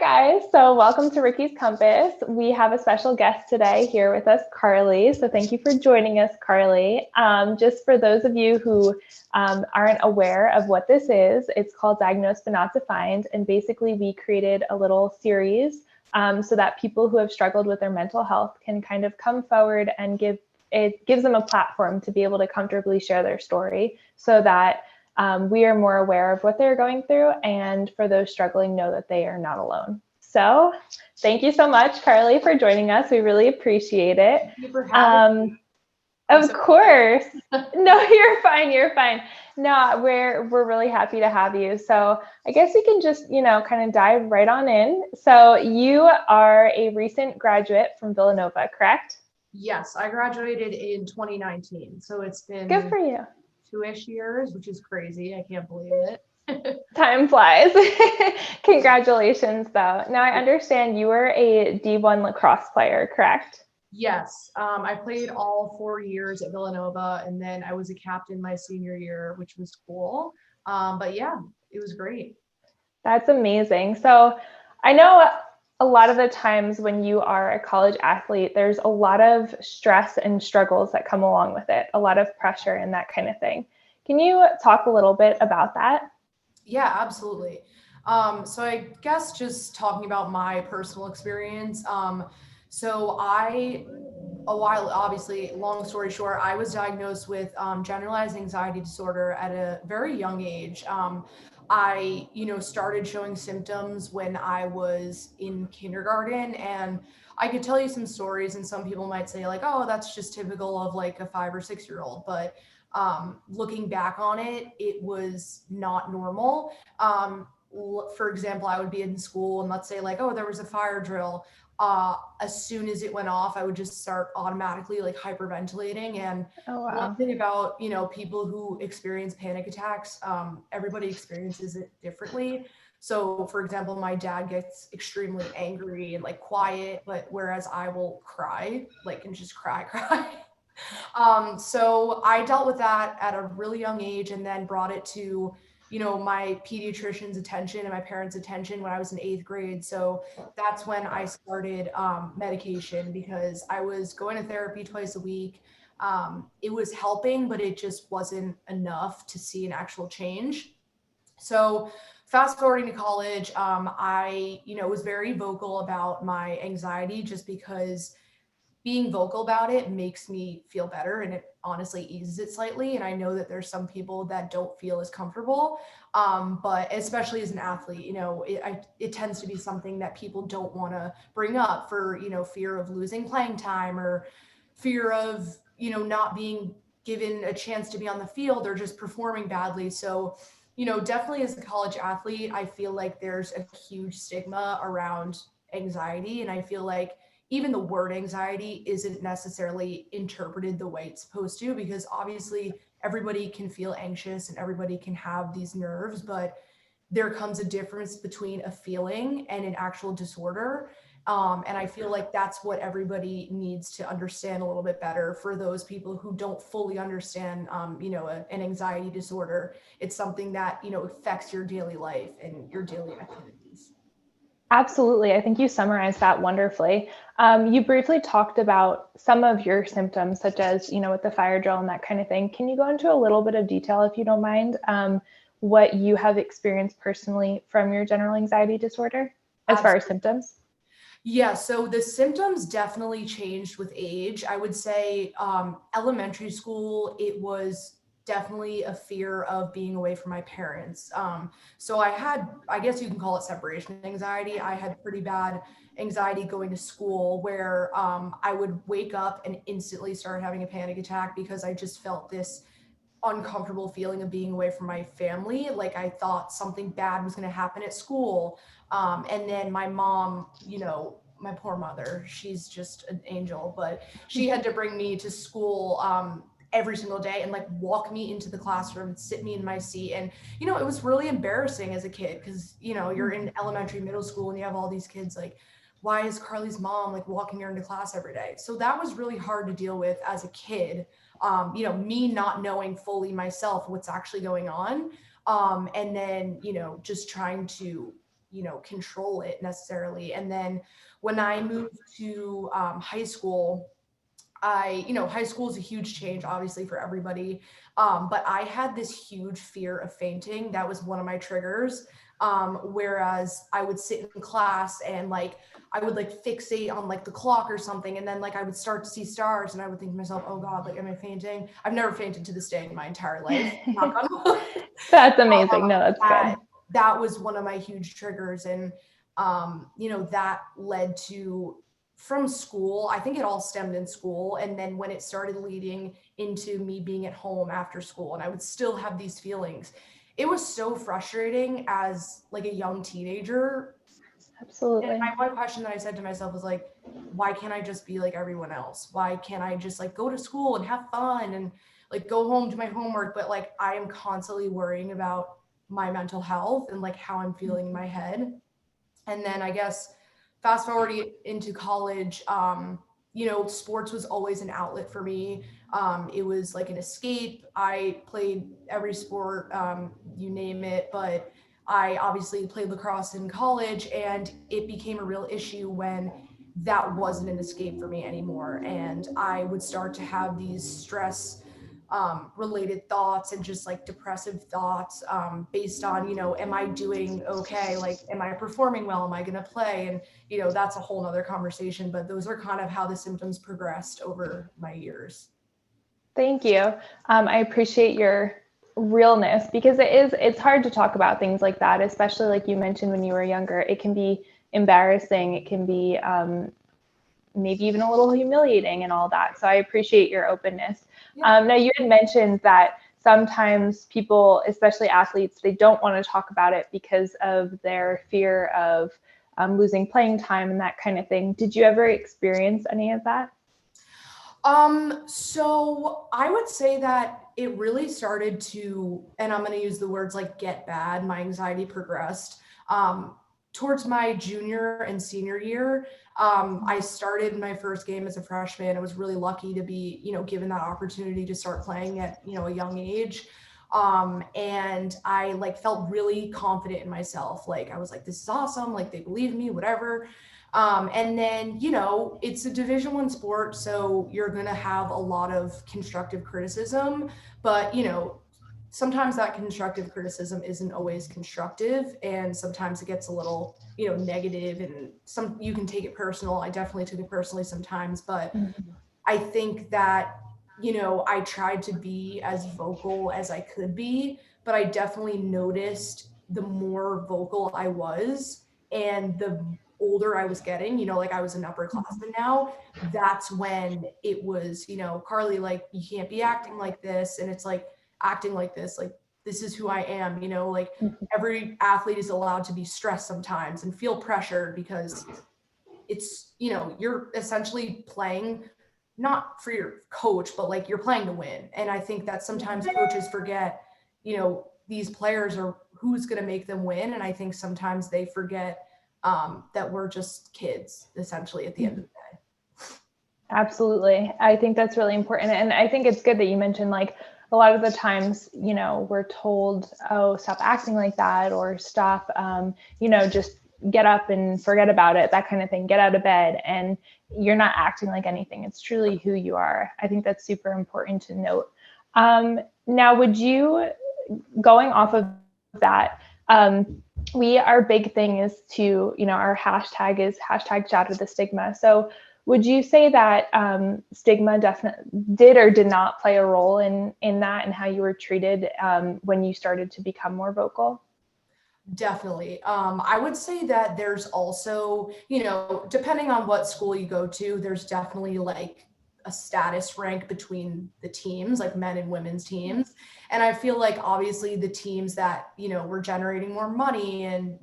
guys. So welcome to Ricky's Compass. We have a special guest today here with us, Carlye. So thank you for joining us, Carlye. Just for those of you who aren't aware of what this is, it's called Diagnosed but Not Defined. And basically we created a little series so that people who have struggled with their mental health can kind of come forward and it gives them a platform to be able to comfortably share their story so that we are more aware of what they're going through, and for those struggling, know that they are not alone. So thank you so much, Carlye, for joining us. We really appreciate it. Thank you for having me. Of course. No, you're fine. You're fine. No, we're really happy to have you. So I guess we can just, kind of dive right on in. So you are a recent graduate from Villanova, correct? Yes, I graduated in 2019. So it's been Good for you. 2-ish years, which is crazy. I can't believe it. Time flies. Congratulations, though. Now, I understand you were a D1 lacrosse player, correct? Yes, I played all 4 years at Villanova, and then I was a captain my senior year, which was cool. But yeah, it was great. That's amazing. So I know a lot of the times when you are a college athlete, there's a lot of stress and struggles that come along with it, a lot of pressure and that kind of thing. Can you talk a little bit about that? Yeah, absolutely. So I guess just talking about my personal experience. So a while, obviously, long story short, I was diagnosed with generalized anxiety disorder at a very young age. I started showing symptoms when I was in kindergarten, and I could tell you some stories, and some people might say like, "Oh, that's just typical of like a 5 or 6 year old," but looking back on it, it was not normal. For example, I would be in school and let's say like, oh, there was a fire drill. As soon as it went off, I would just start automatically like hyperventilating. And Oh, one wow. thing about people who experience panic attacks, everybody experiences it differently. So, for example, my dad gets extremely angry and like quiet, but whereas I will cry, like and just cry, cry. So I dealt with that at a really young age and then brought it to, my pediatrician's attention and my parents' attention when I was in 8th grade. So that's when I started medication because I was going to therapy twice a week. It was helping, but it just wasn't enough to see an actual change. So fast forwarding to college, I was very vocal about my anxiety just because being vocal about it makes me feel better and it honestly eases it slightly. And I know that there's some people that don't feel as comfortable. But especially as an athlete, it tends to be something that people don't want to bring up for, fear of losing playing time or fear of, not being given a chance to be on the field or just performing badly. So, definitely as a college athlete, I feel like there's a huge stigma around anxiety. And I feel like even the word anxiety isn't necessarily interpreted the way it's supposed to because obviously everybody can feel anxious and everybody can have these nerves, but there comes a difference between a feeling and an actual disorder. And I feel like that's what everybody needs to understand a little bit better for those people who don't fully understand, an anxiety disorder. It's something that, affects your daily life and your daily activities. Absolutely. I think you summarized that wonderfully. You briefly talked about some of your symptoms, such as, with the fire drill and that kind of thing. Can you go into a little bit of detail, if you don't mind, what you have experienced personally from your general anxiety disorder as far as Absolutely. symptoms? Yeah, so the symptoms definitely changed with age. I would say elementary school, it was definitely a fear of being away from my parents. So I had, I guess you can call it separation anxiety. I had pretty bad anxiety going to school where I would wake up and instantly start having a panic attack because I just felt this uncomfortable feeling of being away from my family. Like I thought something bad was going to happen at school. And then my mom, my poor mother, she's just an angel, but she had to bring me to school every single day and like walk me into the classroom and sit me in my seat. And, it was really embarrassing as a kid because, you're in elementary, middle school and you have all these kids like, why is Carly's mom like walking her into class every day? So that was really hard to deal with as a kid. Me not knowing fully myself what's actually going on. And then, just trying to control it necessarily. And then when I moved to high school, high school is a huge change, obviously, for everybody. But I had this huge fear of fainting. That was one of my triggers. Whereas I would sit in class and like, I would like fixate on like the clock or something. And then like, I would start to see stars and I would think to myself, oh God, like, am I fainting? I've never fainted to this day in my entire life. Knock on wood. That's amazing. No, that's good. That was one of my huge triggers. And, that led to, from school, I think it all stemmed in school. And then when it started leading into me being at home after school, and I would still have these feelings, it was so frustrating as like a young teenager. Absolutely. And my one question that I said to myself was like, why can't I just be like everyone else? Why can't I just like go to school and have fun and like go home, do my homework? But like, I am constantly worrying about my mental health and like how I'm feeling in my head. And then I guess fast forward into college, sports was always an outlet for me. It was like an escape. I played every sport, you name it, but I obviously played lacrosse in college, and it became a real issue when that wasn't an escape for me anymore. And I would start to have these stress related thoughts and just like depressive thoughts based on, am I doing okay? Like, am I performing well? Am I going to play? And, that's a whole nother conversation, but those are kind of how the symptoms progressed over my years. Thank you. I appreciate your realness, because it's hard to talk about things like that, especially like you mentioned when you were younger. It can be embarrassing. It can be maybe even a little humiliating and all that. So I appreciate your openness. Yeah. Now, you had mentioned that sometimes people, especially athletes, they don't want to talk about it because of their fear of losing playing time and that kind of thing. Did you ever experience any of that? So I would say that it really started to, and I'm going to use the words like get bad. My anxiety progressed towards my junior and senior year. I started my first game as a freshman. I was really lucky to be, given that opportunity to start playing at, a young age. And I like felt really confident in myself. Like, I was like, this is awesome. Like, they believe me, whatever. And then, it's a Division I sport, so you're going to have a lot of constructive criticism, but, sometimes that constructive criticism isn't always constructive, and sometimes it gets a little, negative, and you can take it personal. I definitely took it personally sometimes, but I think that, I tried to be as vocal as I could be, but I definitely noticed the more vocal I was and the older I was getting, like I was an upperclassman now, that's when it was, Carlye, like, you can't be acting like this. And it's like, acting like this, like, this is who I am, like every athlete is allowed to be stressed sometimes and feel pressure, because it's, you're essentially playing not for your coach, but like you're playing to win. And I think that sometimes coaches forget, these players are who's going to make them win. And I think sometimes they forget that we're just kids, essentially, at the end of the day. Absolutely. I think that's really important. And I think it's good that you mentioned, like, a lot of the times, we're told, oh, stop acting like that, or stop, just get up and forget about it, that kind of thing, get out of bed. And you're not acting like anything. It's truly who you are. I think that's super important to note. Now, would you, going off of that, our big thing is to, our hashtag is #shatter the stigma. So would you say that stigma definitely did or did not play a role in that, and how you were treated when you started to become more vocal? Definitely. I would say that there's also, depending on what school you go to, there's definitely like a status rank between the teams, like men and women's teams. And I feel like obviously the teams that, were generating more money and,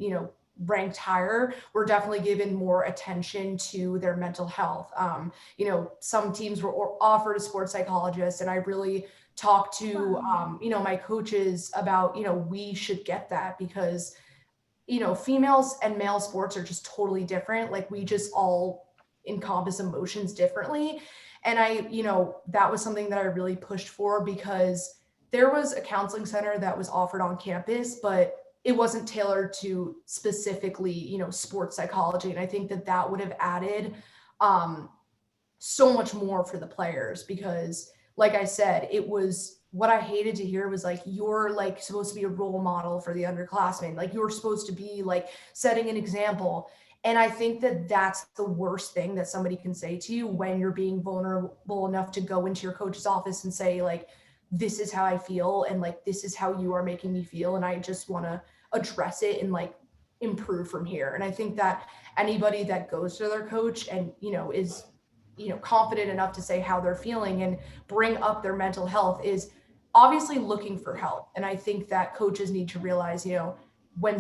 ranked higher, were definitely given more attention to their mental health. Some teams were offered a sports psychologist, and I really talked to, my coaches about, we should get that, because, females and male sports are just totally different. Like, we just all encompass emotions differently. And that was something that I really pushed for, because there was a counseling center that was offered on campus, but it wasn't tailored to specifically, sports psychology. And I think that would have added so much more for the players, because like I said, it was, what I hated to hear was like, you're like supposed to be a role model for the underclassmen. Like you're supposed to be like setting an example. And I think that that's the worst thing that somebody can say to you when you're being vulnerable enough to go into your coach's office and say like, this is how I feel, and like, this is how you are making me feel. And I just want to address it and like improve from here. And I think that anybody that goes to their coach and, is, confident enough to say how they're feeling and bring up their mental health is obviously looking for help. And I think that coaches need to realize, when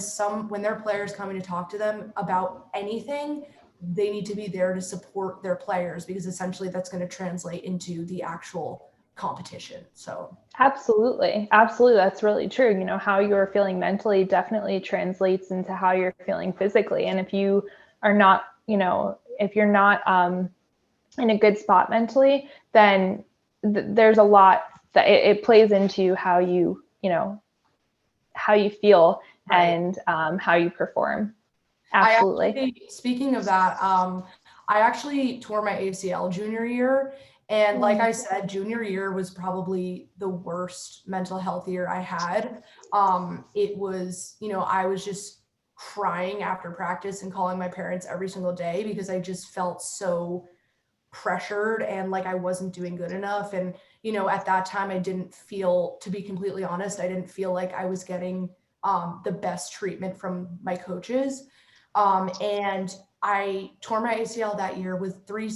their players coming to talk to them about anything, they need to be there to support their players, because essentially that's going to translate into the actual competition. So absolutely, that's really true. How you're feeling mentally definitely translates into how you're feeling physically. And if you are not, if you're not in a good spot mentally, then there's a lot that it plays into how you how you feel, right, and how you perform. Absolutely. Speaking of that, I actually tore my ACL junior year. And like I said, junior year was probably the worst mental health year I had. It was, I was just crying after practice and calling my parents every single day, because I just felt so pressured and like I wasn't doing good enough. And, at that time, I didn't feel, to be completely honest, I didn't feel like I was getting the best treatment from my coaches. And I tore my ACL that year with three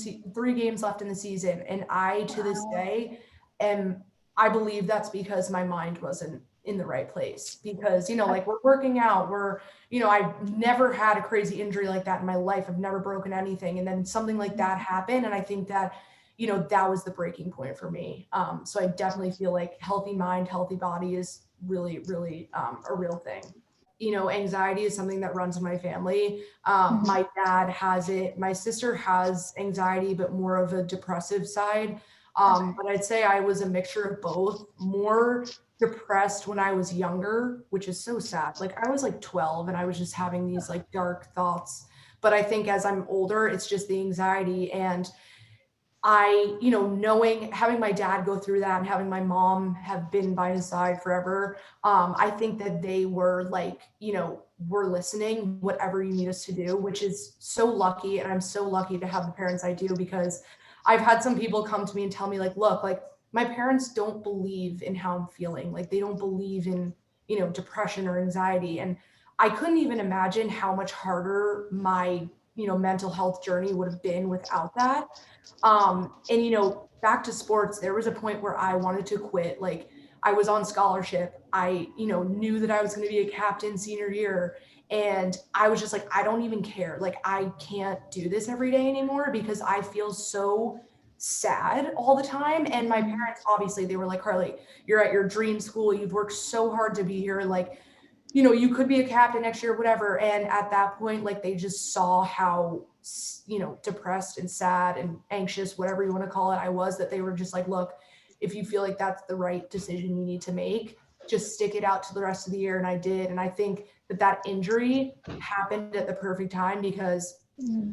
games left in the season. And I, to this day, I believe that's because my mind wasn't in the right place, because, like we're working out, I've never had a crazy injury like that in my life. I've never broken anything. And then something like that happened. And I think that, that was the breaking point for me. So I definitely feel like healthy mind, healthy body is really, really a real thing. Anxiety is something that runs in my family. My dad has it. My sister has anxiety, but more of a depressive side. But I'd say I was a mixture of both. More depressed when I was younger, which is so sad. Like I was like 12 and I was just having these like dark thoughts. But I think as I'm older, it's just the anxiety. And I, having my dad go through that and having my mom have been by his side forever, I think that they were like, we're listening, whatever you need us to do, which is so lucky. And I'm so lucky to have the parents I do, because I've had some people come to me and tell me like, look, like my parents don't believe in how I'm feeling. Like they don't believe in, depression or anxiety. And I couldn't even imagine how much harder my, mental health journey would have been without that. And back to sports, there was a point where I wanted to quit. Like I was on scholarship. I, knew that I was going to be a captain senior year. And I was just like, I don't even care. Like I can't do this every day anymore, because I feel so sad all the time. And my parents, obviously, they were like, Carlye, you're at your dream school. You've worked so hard to be here. Like, you could be a captain next year, whatever. And at that point, like they just saw how, depressed and sad and anxious, whatever you want to call it, I was, that they were just like, look, if you feel like that's the right decision you need to make, just stick it out to the rest of the year. And I did. And I think that injury happened at the perfect time, because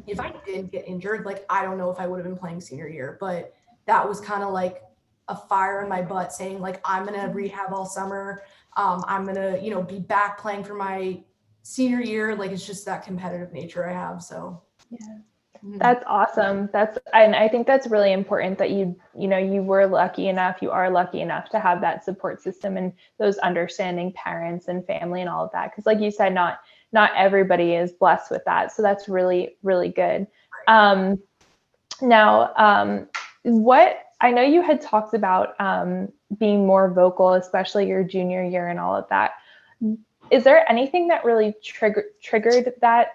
if I didn't get injured, like, I don't know if I would have been playing senior year, but that was kind of like a fire in my butt saying like, I'm going to rehab all summer. I'm going to, be back playing for my senior year. Like, it's just that competitive nature I have. So yeah, that's awesome. And I think that's really important that you are lucky enough to have that support system and those understanding parents and family and all of that. Cause like you said, not everybody is blessed with that. So that's really, really good. Now, what I know you had talked about being more vocal, especially your junior year and all of that. Is there anything that really triggered that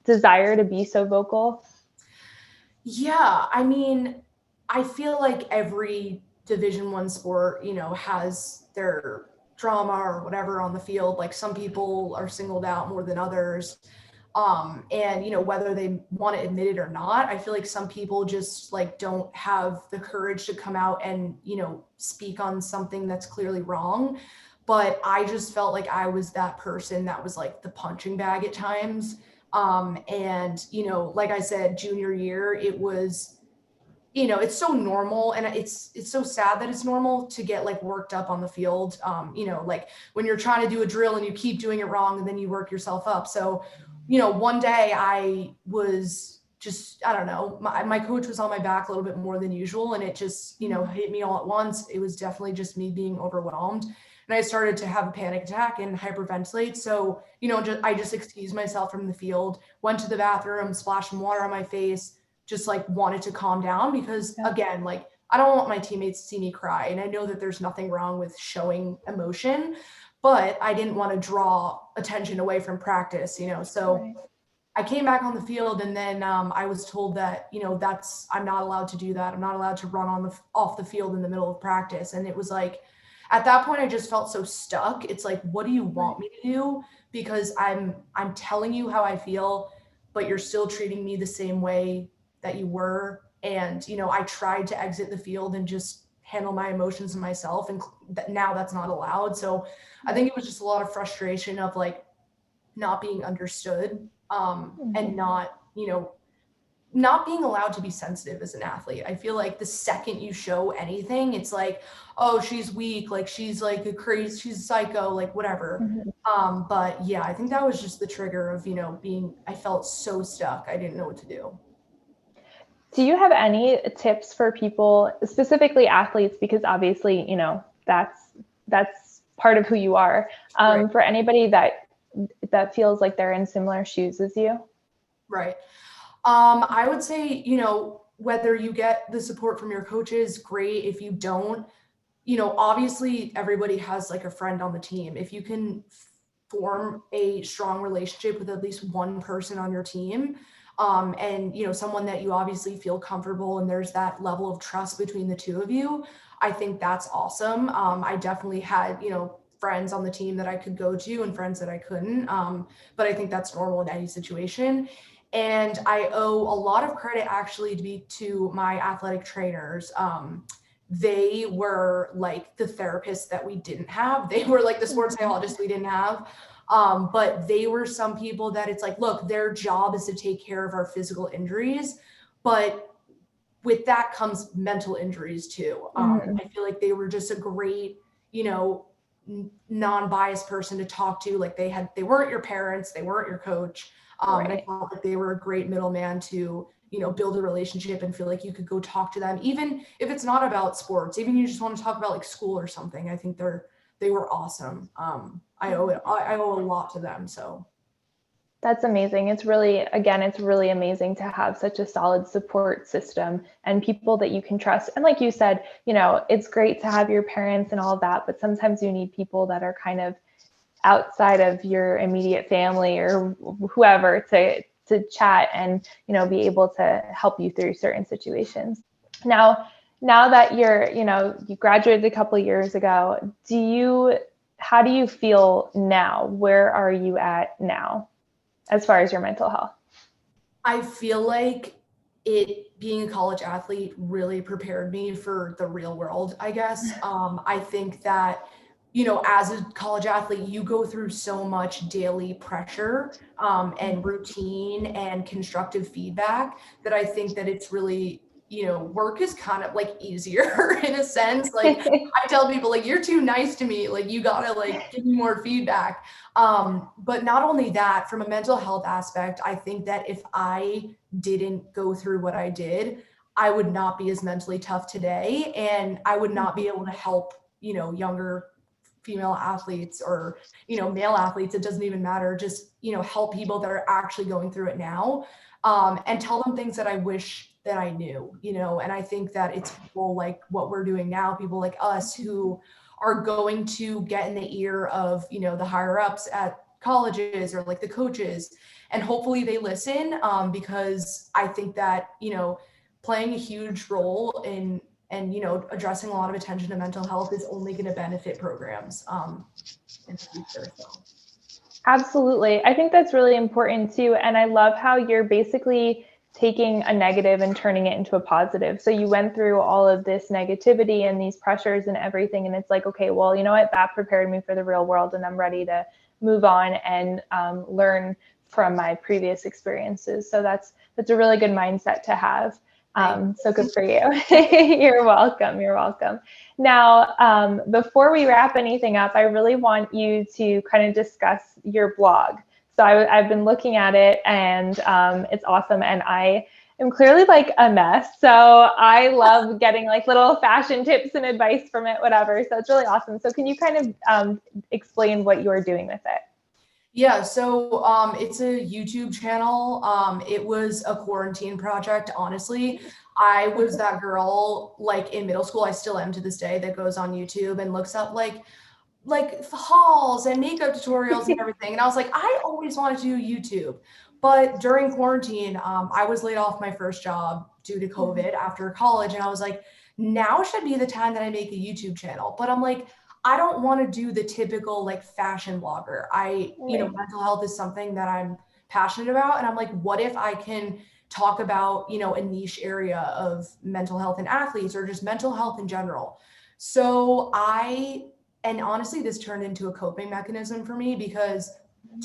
desire to be so vocal? Yeah, I mean, I feel like every Division I sport, has their drama or whatever on the field. Like some people are singled out more than others. And whether they want to admit it or not, I feel like some people just like don't have the courage to come out and speak on something that's clearly wrong. but I just felt like I was that person that was like the punching bag at times. And, like I said, junior year, it was, it's so normal, and it's so sad that it's normal to get like worked up on the field. Like when you're trying to do a drill and you keep doing it wrong and then you work yourself up. So, one day I was just, I don't know, my coach was on my back a little bit more than usual, and it just, hit me all at once. It was definitely just me being overwhelmed. And I started to have a panic attack and hyperventilate. So, I just excused myself from the field, went to the bathroom, splashed some water on my face, just like wanted to calm down because again, like I don't want my teammates to see me cry. And I know that there's nothing wrong with showing emotion, but I didn't want to draw attention away from practice, so I came back on the field, and then I was told that, I'm not allowed to do that. I'm not allowed to run off the field in the middle of practice. And it was like, at that point, I just felt so stuck. It's like, what do you want me to do? Because I'm telling you how I feel, but you're still treating me the same way that you were. And, I tried to exit the field and just handle my emotions and myself. And now that's not allowed. So I think it was just a lot of frustration of like not being understood, and not being allowed to be sensitive as an athlete. I feel like the second you show anything, it's like, oh, she's weak, like she's like a crazy, she's a psycho, like whatever. But yeah, I think that was just the trigger of, I felt so stuck. I didn't know what to do. Do you have any tips for people, specifically athletes, because obviously, that's part of who you are, Right. for anybody that feels like they're in similar shoes as you? Right. I would say, whether you get the support from your coaches, great. If you don't, obviously everybody has like a friend on the team. If you can form a strong relationship with at least one person on your team, and, someone that you obviously feel comfortable and there's that level of trust between the two of you, I think that's awesome. I definitely had, friends on the team that I could go to and friends that I couldn't. But I think that's normal in any situation. And I owe a lot of credit actually to my athletic trainers. They were like the therapists that we didn't have. They were like the sports psychologists we didn't have. But they were some people that it's like, look, their job is to take care of our physical injuries, but with that comes mental injuries too. I feel like they were just a great, non-biased person to talk to. Like they weren't your parents, they weren't your coach. And I felt like they were a great middleman to, build a relationship and feel like you could go talk to them, even if it's not about sports, even you just want to talk about like school or something. I think they were awesome. I owe a lot to them. So that's amazing. It's really amazing to have such a solid support system and people that you can trust. And like you said, it's great to have your parents and all of that, but sometimes you need people that are kind of outside of your immediate family or whoever to chat and, be able to help you through certain situations. Now that you graduated a couple of years ago, how do you feel now? Where are you at now as far as your mental health? I feel like being a college athlete really prepared me for the real world, I guess. I think that, as a college athlete, you go through so much daily pressure, and routine and constructive feedback that I think that it's really, work is kind of like easier in a sense. Like I tell people, like, you're too nice to me. Like, you gotta like give me more feedback. But not only that, from a mental health aspect, I think that if I didn't go through what I did, I would not be as mentally tough today. And I would not be able to help, younger female athletes or, male athletes. It doesn't even matter. Just, help people that are actually going through it now, and tell them things that I wish that I knew, and I think that it's people like what we're doing now, people like us who are going to get in the ear of, the higher ups at colleges or like the coaches, and hopefully they listen, because I think that, playing a huge role in and, addressing a lot of attention to mental health is only going to benefit programs in the future. So. Absolutely. I think that's really important too. And I love how you're basically taking a negative and turning it into a positive. So you went through all of this negativity and these pressures and everything. And it's like, okay, well, you know what, that prepared me for the real world, and I'm ready to move on and learn from my previous experiences. So that's a really good mindset to have. So good for you. You're welcome. You're welcome. Now, before we wrap anything up, I really want you to kind of discuss your blog. So I've been looking at it, and it's awesome. And I am clearly like a mess. So I love getting like little fashion tips and advice from it, whatever. So it's really awesome. So can you kind of explain what you're doing with it? Yeah, so it's a YouTube channel. It was a quarantine project, honestly. I was that girl like in middle school, I still am to this day, that goes on YouTube and looks up like hauls and makeup tutorials and everything. And I was like, I always wanted to do YouTube. But during quarantine, I was laid off my first job due to COVID after college. And I was like, now should be the time that I make a YouTube channel. But I'm like, I don't want to do the typical like fashion blogger. Mental health is something that I'm passionate about. And I'm like, what if I can talk about, a niche area of mental health in athletes or just mental health in general? So and honestly, this turned into a coping mechanism for me, because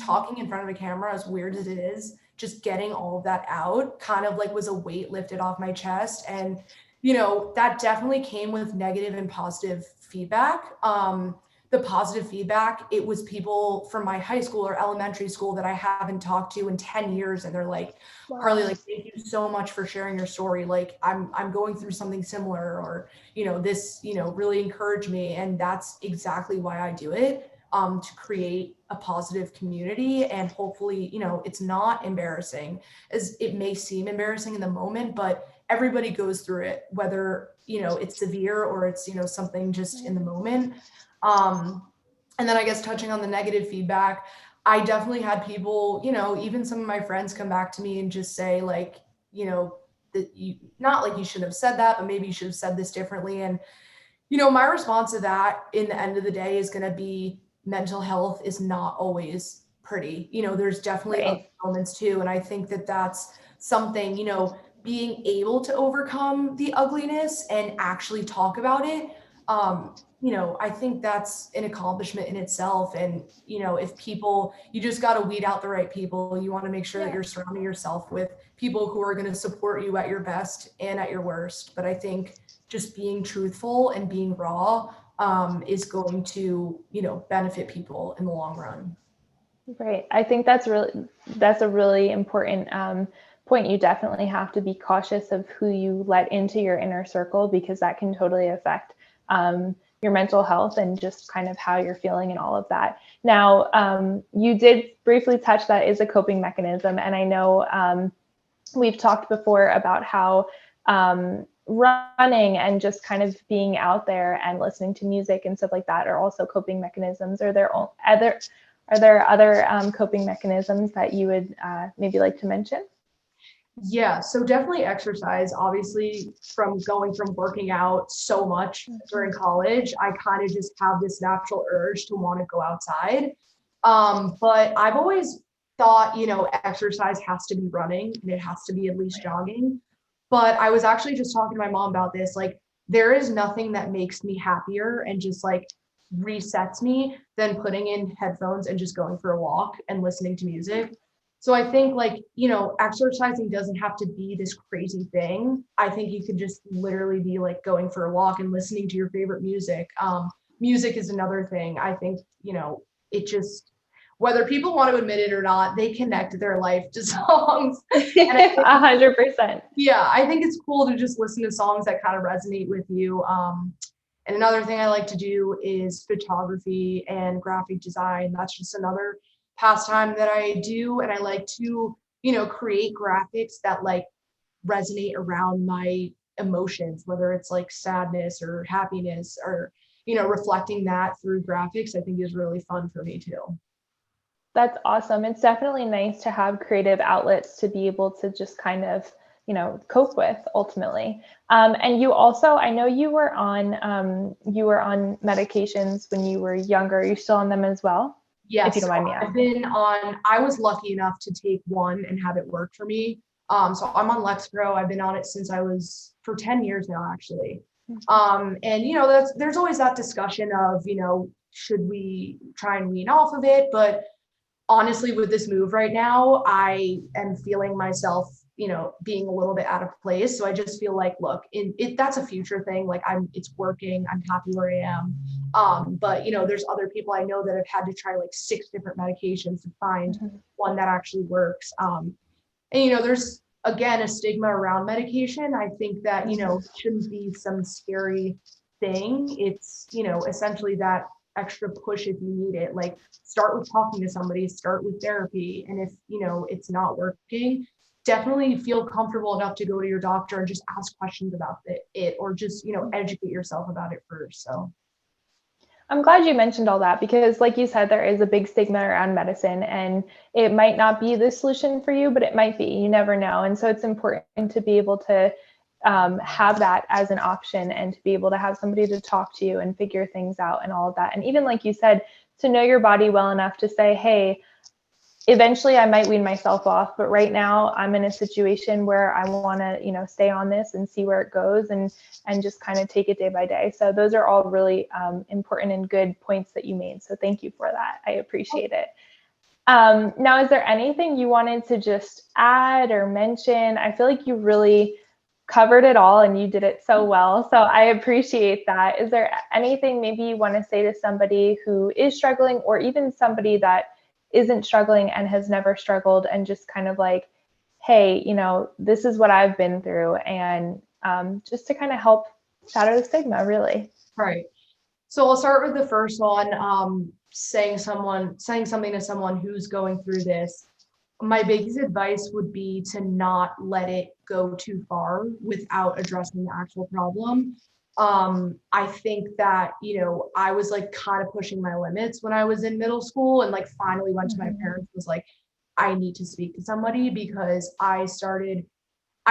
talking in front of a camera, as weird as it is, just getting all of that out kind of like was a weight lifted off my chest. And, that definitely came with negative and positive feedback. The positive feedback, it was people from my high school or elementary school that I haven't talked to in 10 years. And they're like, Carlye, like, thank you so much for sharing your story. Like I'm going through something similar, or, this, really encouraged me. And that's exactly why I do it, to create a positive community. And hopefully, it's not embarrassing, as it may seem embarrassing in the moment, but everybody goes through it, whether, it's severe or it's, something just in the moment. And then I guess touching on the negative feedback, I definitely had people, even some of my friends come back to me and just say like, that you, not like you shouldn't have said that, but maybe you should have said this differently. And, my response to that in the end of the day is going to be, mental health is not always pretty. There's definitely other moments too. And I think that that's something, being able to overcome the ugliness and actually talk about it. I think that's an accomplishment in itself. And, if people, you just got to weed out the right people. You want to make sure that you're surrounding yourself with people who are going to support you at your best and at your worst. But I think just being truthful and being raw is going to, benefit people in the long run. Right. I think that's a really important point. You definitely have to be cautious of who you let into your inner circle, because that can totally affect your mental health and just kind of how you're feeling and all of that. Now, you did briefly touch that is a coping mechanism. And I know we've talked before about how running and just kind of being out there and listening to music and stuff like that are also coping mechanisms. Are there other coping mechanisms that you would maybe like to mention? Yeah, so definitely exercise. Obviously, from working out so much during college, I kind of just have this natural urge to want to go outside. But I've always thought, exercise has to be running, and it has to be at least jogging. But I was actually just talking to my mom about this. Like, there is nothing that makes me happier and just like resets me than putting in headphones and just going for a walk and listening to music. So I think like, exercising doesn't have to be this crazy thing. I think you could just literally be like going for a walk and listening to your favorite music. Music is another thing. I think, it just, whether people want to admit it or not, they connect their life to songs. 100%. Yeah, I think it's cool to just listen to songs that kind of resonate with you. And another thing I like to do is photography and graphic design. That's just another pastime that I do. And I like to, create graphics that like resonate around my emotions, whether it's like sadness or happiness, or, reflecting that through graphics, I think is really fun for me too. That's awesome. It's definitely nice to have creative outlets to be able to just kind of, cope with ultimately. And you also, I know you were on medications when you were younger. Are you still on them as well? Yes, if you don't mind me asking. I was lucky enough to take one and have it work for me. So I'm on Lexapro. I've been on it since for 10 years now, actually. And there's always that discussion of, should we try and wean off of it? But honestly, with this move right now, I am feeling myself, being a little bit out of place. So I just feel like, look, that's a future thing. Like it's working. I'm happy where I am. But there's other people I know that have had to try like 6 different medications to find one that actually works. And there's again a stigma around medication. I think that shouldn't be some scary thing. It's essentially that extra push if you need it. Like start with talking to somebody, start with therapy, and if it's not working, definitely feel comfortable enough to go to your doctor and just ask questions about it or just educate yourself about it first. So I'm glad you mentioned all that because like you said, there is a big stigma around medicine and it might not be the solution for you, but it might be, you never know. And so it's important to be able to have that as an option and to be able to have somebody to talk to you and figure things out and all of that. And even like you said, to know your body well enough to say, hey, eventually I might wean myself off, but right now I'm in a situation where I want to, stay on this and see where it goes and just kind of take it day by day. So those are all really important and good points that you made. So thank you for that. I appreciate it. Now, is there anything you wanted to just add or mention? I feel like you really covered it all and you did it so well. So I appreciate that. Is there anything maybe you want to say to somebody who is struggling or even somebody that isn't struggling and has never struggled and just kind of like, hey, this is what I've been through, and just to kind of help shatter the stigma, really? Right. So I'll start with the first one, saying something to someone who's going through this. My biggest advice would be to not let it go too far without addressing the actual problem. I think that, I was like kind of pushing my limits when I was in middle school and like finally went to my parents, was like, I need to speak to somebody because I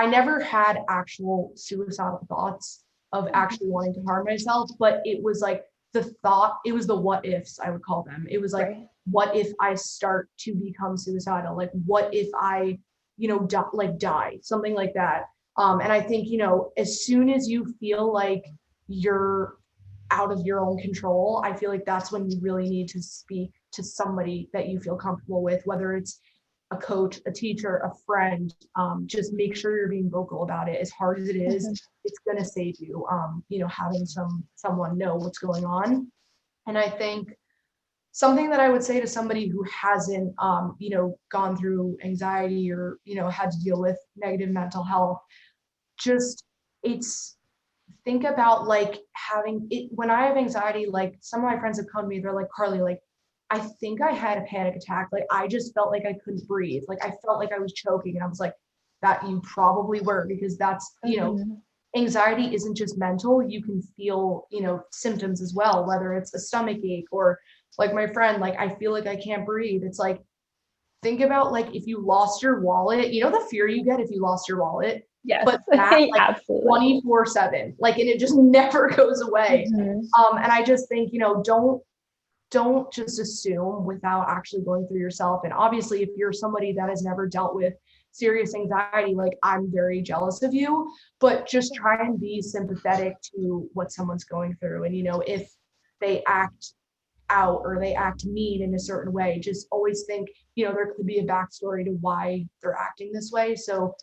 never had actual suicidal thoughts of actually wanting to harm myself, but it was like it was the what ifs, I would call them. It was like, right. What if I start to become suicidal? Like, what if I, die, something like that. And I think, as soon as you feel like you're out of your own control, I feel like that's when you really need to speak to somebody that you feel comfortable with, whether it's a coach, a teacher, a friend. Just make sure you're being vocal about it. As hard as it is, it's going to save you, having someone know what's going on. And I think something that I would say to somebody who hasn't, gone through anxiety or, had to deal with negative mental health, think about like having it. When I have anxiety, like some of my friends have come to me, they're like, Carlye, like, I think I had a panic attack. Like, I just felt like I couldn't breathe. Like, I felt like I was choking. And I was like, that you probably were, because that's, anxiety isn't just mental. You can feel, symptoms as well, whether it's a stomach ache or like my friend, like, I feel like I can't breathe. It's like, think about like if you lost your wallet, the fear you get if you lost your wallet. Yes. But that like absolutely 24/7, like, and it just never goes away. And I just think, don't just assume without actually going through yourself. And obviously, if you're somebody that has never dealt with serious anxiety, like, I'm very jealous of you, but just try and be sympathetic to what someone's going through. And, if they act out or they act mean in a certain way, just always think, there could be a backstory to why they're acting this way. So,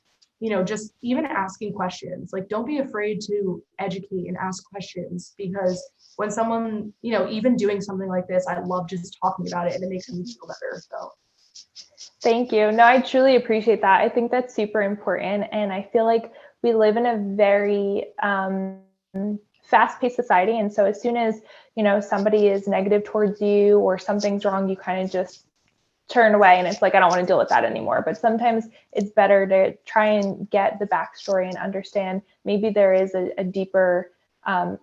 just even asking questions, like, don't be afraid to educate and ask questions, because when someone, even doing something like this, I love just talking about it and it makes me feel better. So thank you. No, I truly appreciate that. I think that's super important. And I feel like we live in a very fast-paced society. And so as soon as, somebody is negative towards you or something's wrong, you kind of just turn away and it's like, I don't want to deal with that anymore. But sometimes it's better to try and get the backstory and understand maybe there is a deeper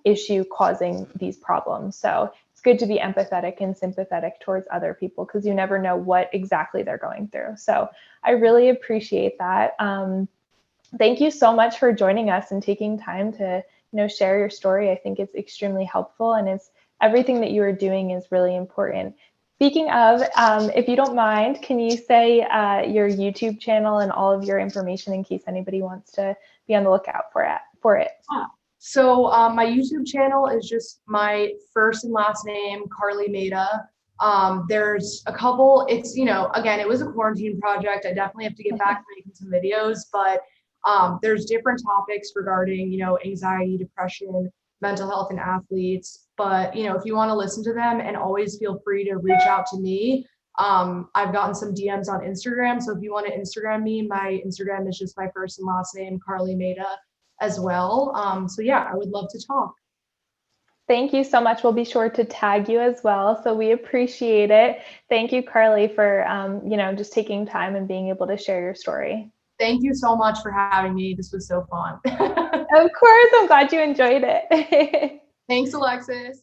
issue causing these problems. So it's good to be empathetic and sympathetic towards other people, because you never know what exactly they're going through. So I really appreciate that. Thank you so much for joining us and taking time to share your story. I think it's extremely helpful, and everything that you are doing is really important. Speaking of, if you don't mind, can you say your YouTube channel and all of your information in case anybody wants to be on the lookout for it? Yeah. So my YouTube channel is just my first and last name, Carlye Maita. There's a couple, it's, again, it was a quarantine project. I definitely have to get back to making some videos, but there's different topics regarding, anxiety, depression, mental health in athletes. But, if you want to listen to them, and always feel free to reach out to me. I've gotten some DMs on Instagram. So if you want to Instagram me, my Instagram is just my first and last name, Carlye Maita, as well. So yeah, I would love to talk. Thank you so much. We'll be sure to tag you as well. So we appreciate it. Thank you, Carlye, for just taking time and being able to share your story. Thank you so much for having me. This was so fun. Of course, I'm glad you enjoyed it. Thanks, Alexis.